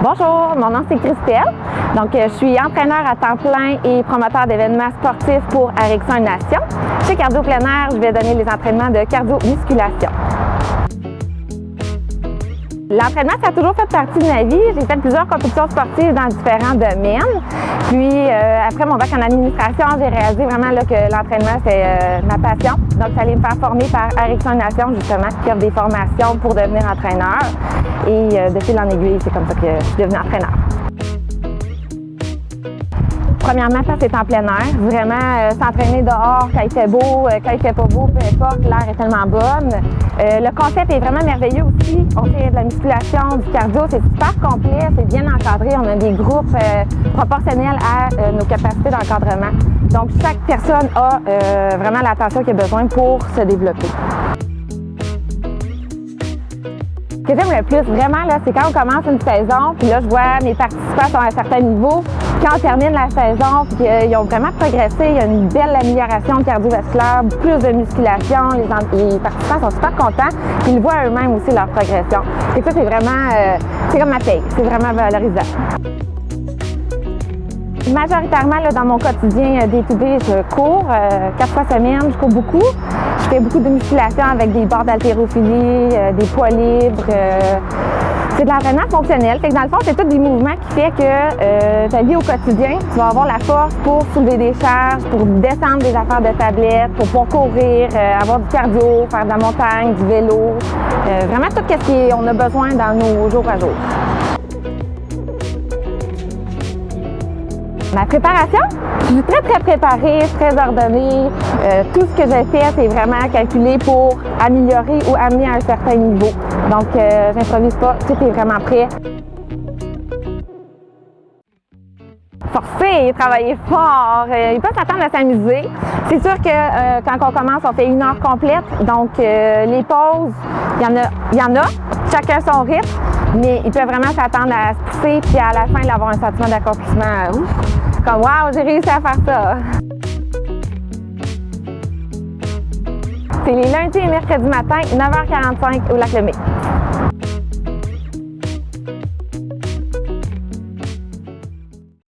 Bonjour, mon nom c'est Krystel. Donc, je suis entraîneur à temps plein et promoteur d'événements sportifs pour Arection Nation. Chez Cardio Plein Air, je vais donner les entraînements de Cardio-Musculation. L'entraînement, ça a toujours fait partie de ma vie. J'ai fait plusieurs compétitions sportives dans différents domaines. Puis, après mon bac en administration, j'ai réalisé vraiment là, que l'entraînement, c'est ma passion. Donc, j'allais me faire former par Arection Nation, justement, qui offre des formations pour devenir entraîneur. Et de fil en aiguille, c'est comme ça que je suis devenue entraîneur. Premièrement, ça c'est en plein air. Vraiment, s'entraîner dehors quand il fait beau, quand il fait pas beau, peu importe, l'air est tellement bonne. Le concept est vraiment merveilleux aussi. On fait de la musculation, du cardio, c'est super complet, c'est bien encadré. On a des groupes proportionnels à nos capacités d'encadrement. Donc, chaque personne a vraiment l'attention qu'il a besoin pour se développer. Ce que j'aime le plus, vraiment, là, c'est quand on commence une saison, puis là, je vois mes participants sont à un certain niveau. Quand on termine la saison, puis qu'ils ont vraiment progressé, il y a une belle amélioration cardiovasculaire, plus de musculation, les participants sont super contents, puis ils voient eux-mêmes aussi leur progression. Et ça, c'est vraiment, c'est comme ma paye, c'est vraiment valorisant. Majoritairement, là, dans mon quotidien day-to-day, je cours 4 fois semaine, je cours beaucoup. Je fais beaucoup de musculation avec des barres d'haltérophilie, des poids libres. C'est de l'entraînement fonctionnel. Fait que dans le fond, c'est tous des mouvements qui fait que ta vie au quotidien, tu vas avoir la force pour soulever des charges, pour descendre des affaires de tablette, pour pouvoir courir, avoir du cardio, faire de la montagne, du vélo. Vraiment tout ce qu'on a besoin dans nos jours à jour. Ma préparation, je suis très préparée, très ordonnée. Tout ce que j'ai fait, c'est vraiment calculé pour améliorer ou amener à un certain niveau. Donc, j'improvise pas, tout est vraiment prêt. Forcer, travailler fort, il peut s'attendre à s'amuser. C'est sûr que quand on commence, on fait 1 heure complète. Donc, les pauses, il y en a, chacun son rythme. Mais ils peuvent vraiment s'attendre à se pousser puis à la fin d'avoir un sentiment d'accomplissement. Comme wow, j'ai réussi à faire ça. C'est les lundis et mercredis matin, 9h45 au Lac-Lemay.